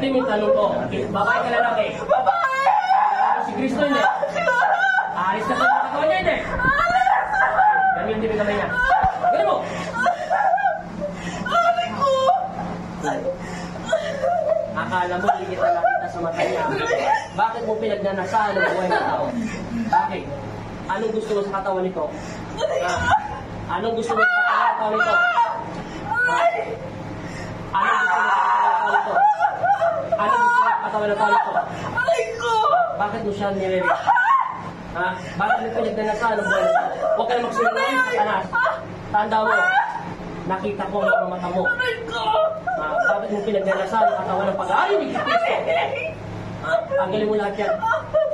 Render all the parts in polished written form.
Ulitin mo yung tanong ko. Babae ka lalaki? Babae! Si Kristo hindi? Aalis na sa katawan niya hindi? Ganyan din yung kamay niya. Ganyan mo! Aray ko! Akala mo, hindi kita nakita sa mata niya. Bakit mo pinagnanasahan ng buhay ng tao? Bakit? Anong gusto mo sa katawan nito? Anong gusto mo sa katawan nito? Anong gusto mo sa katawan nito? Anong gusto mo sa katawan nito? Aray ko! Bakit mo siya nire-reach? Bakit mo pinagnanasahan ng buhay ng tao? Huwag ka na magsinungaling sa Satanas. Tanda mo, nakita ko ang mga mata mo. Aray ko! Bakit mo pinagnanasahan ang katawan ng pag-aari ni Kristo? Tanggalin mo lahat yan.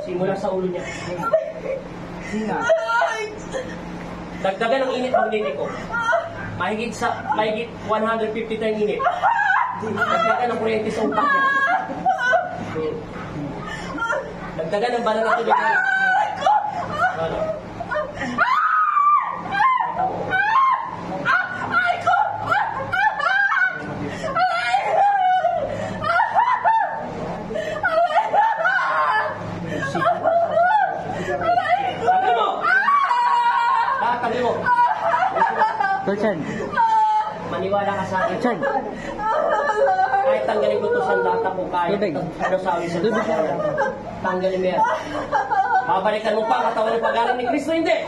Simula sa ulo niya. Dagdagan ng init ang nini ko. Mahigit 150 tayong init. Dagdagan ng kuryente sa utak niya. Dagdagan ng banal na tubig niya. Ano? Richard. Maniwala ka sa akin. Richard. Kahit tanggalin ko to sa data ko, kahit ano sabi sa data. Tanggalin mo yan. Babalikan mo pa ang katawan ng pag-aral ni Kristo, hindi.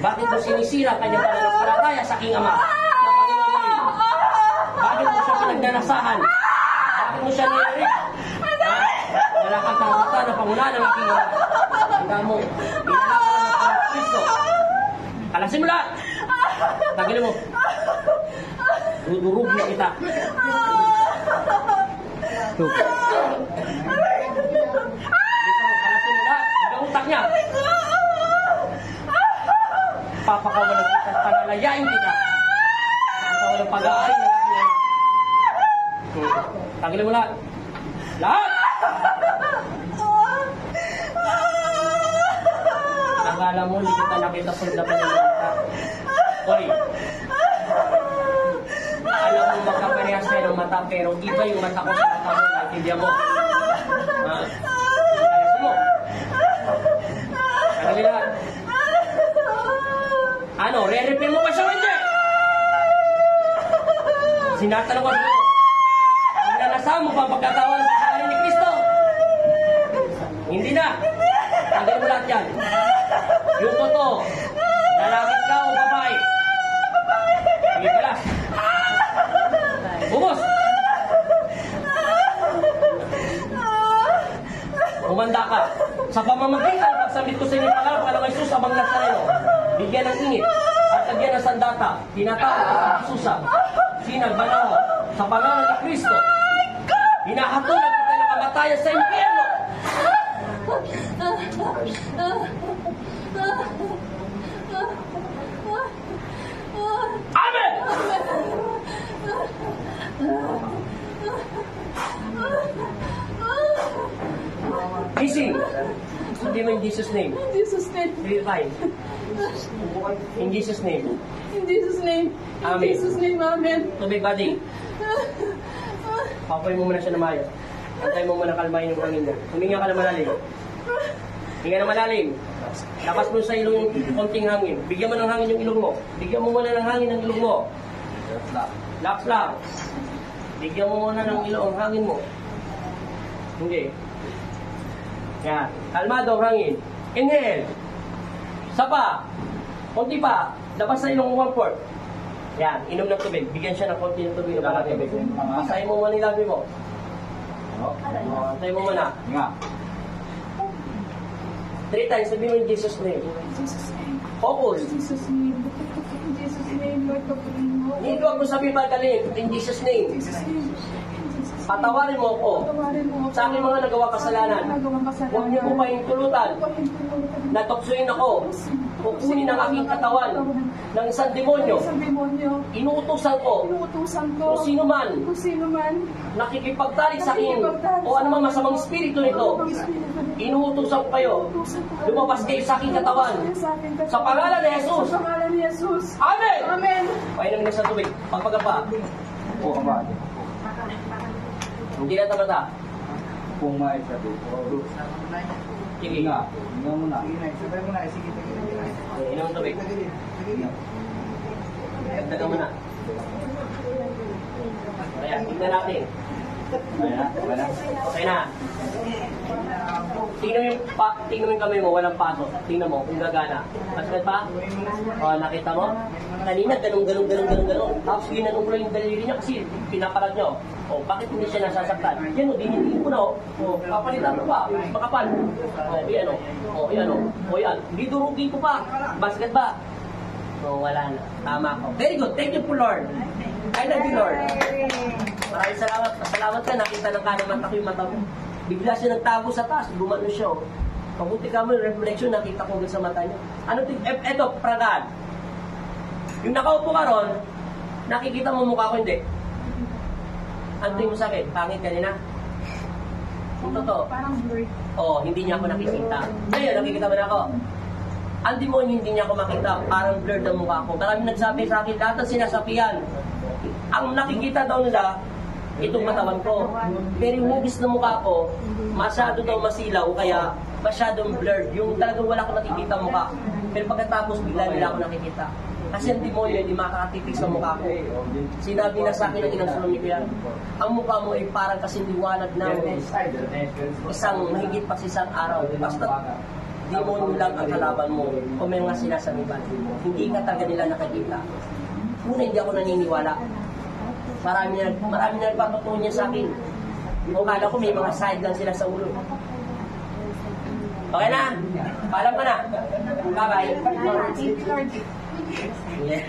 Bakit mo sinisira ang kanyang pananampalataya sa aking Ama? Na Panginoon? Bakit mo siya pinagnanasahan? Bakit mo siya nire-reach? Wala kang karapatan na pangunahan ng aking Ama. Hanggang mo, inalakan ng Kristo. Alasin mo lahat! Tanggalin mo. Durug na kita. Two. Bisa mo, alasin mo lahat. Hanggang utak niya. Papakawalan kita at palalayain kita. Papakawalan pag-aari ng aking Ama. Tanggalin mo lahat. Lahat! Akala mo, hindi kita nakita sa laban ng mata. Hoy, alam mo magkaparehas kayo ng mata, pero iba yung mata ko sa mata mo, naintindihan mo. Ayos mo. Tagalin lahat. Ano, re-repair mo ba siya hindi? Sinatanong ko mo. Ang nanasahan mo pa pagkatawan ng pagkakalin ni Kristo? Hindi na. Tagalin mo lahat yan. Yung totoo, lalaki ka o babae? Sige pala. Bumos! Umanda ka. Sa pamamagitan ng pagsambit ko sa inyong pangalan, pangalan ng Jesus, abang Nazareno, bigyan ng init at lagyan ng sandata, tinatawag sa Isusa, sinag banaw, sa pangalan ni Kristo, hinahatulan ko kayo ng kamatayan sa impyerno. Amen! Gising! Sabi mo in Jesus' name. In Jesus' name. 3 times. In Jesus' name. In Jesus' name. In Amen. Jesus' name. Amen. Tubig body. Papoy mo muna siya na maayos. Antay mo muna kalmahin yung hangin mo. Huminga ka na malalim. Hinga na malalim. Lakas mo sa ilong yung konting hangin. Bigyan mo ng hangin yung ilong mo. Bigyan mo muna ng hangin ang ilong mo. Laps lang. Bigyan mo muna ng ilong hangin mo. Hindi. Yan. Kalmado ang hangin. Inhale. Sapa. Konti pa. Dapat sa ilong 1/4. Yan. Inom ng tubig. Bigyan siya ng konti ng tubig. Pasahin mo muna yung labi mo. Pasahin mo muna. 3 times. Sabi mo in Jesus' name. Jesus' name. Focus. Jesus' name. In Jesus' name, Lord, kapatid mo. Hindi ko ako sabihin pagkalim. In Jesus' name. Jesus' name. Patawarin mo ako Patawarin mo ako sa aking mga nagawa kasalanan. Huwag niyo po pahintulutan na tuksoin ako. Kukunin ang aking katawan ng isang demonyo. Isang demonyo. Inuutusan ko Inuutusan kung ko. sino man Kung sino man. nakikipagtalik sa akin o anumang masamang espiritu nito. Inuutusan ko kayo. Lumabas kayo sa aking katawan. Sa pangalan ni Jesus. Sa pangalan ni Jesus. Amen! Amen. Painom na sa tubig. Pagpagapa. Oo, Hindi na mata. Kung may sabi ko. Sige. Nga, nga muna. Inom ang tubig. Dagdagan mo na. Ayan, tignan natin. Okay na. Tingnan mo yung kamay mo, walang paso. Tingnan mo, kung gagana. Masakit pa? O, nakita mo? Kanina, ganun. Tapos ginanong ko lang yung daliri niya kasi pinapalag niyo. O, bakit hindi siya nasasaktan? Yan o, dinitingin ko na o. O, papalitan mo pa. Makapal. O, yan o. O, yan o. O, yan. Hindi durugin ko pa. Basket ba? O, wala na. Tama ko. Very good. Thank you po, Lord. I love you, Lord. Maraming salamat. Pasalamat ka. Nakita ng kanang mata ko yung mata mo. Bigla siya nagtago sa taas. Gumano siya. Oh. Pabuti ka mo yung reflection. Nakita ko sa mata niya. Ano ito? Eto, pragad. Yung nakaupo ka ron, nakikita mo mukha ko, hindi. Ano tingin mo sa akin? Pangit kanina? Totoo. Parang blurred. Oo, hindi niya ako nakikita. Ngayon, nakikita mo na ako. Ang demonyo, hindi niya ako makita. Parang blurred ang mukha ko. Maraming nagsabi sa akin, lahat ng sinasapian. Ang nakikita daw nila, itong katawan ko. Pero yung hugis ng mukha ko, masyado daw masilaw, kaya masyadong blurred. Yung talagang wala ko nakikita mukha. Pero pagkatapos, bigla nila ako nakikita. Kasi ang demonyo, hindi makakatitig sa mukha ko. Sinabi na sa akin ng inang sulong ni Kuya, ang mukha mo ay parang kasing liwanag ng isang mahigit pa sa isang araw. Basta demonyo lang ang kalaban mo o may mga sinasaniban. Hindi ka talaga nila nakikita. Una, hindi ako naniniwala. Marami na nagpapatuon niya sa akin. O kala ko may mga side lang sila sa ulo. Okay na? Paalam ka na. Bye-bye. Lord. Yeah.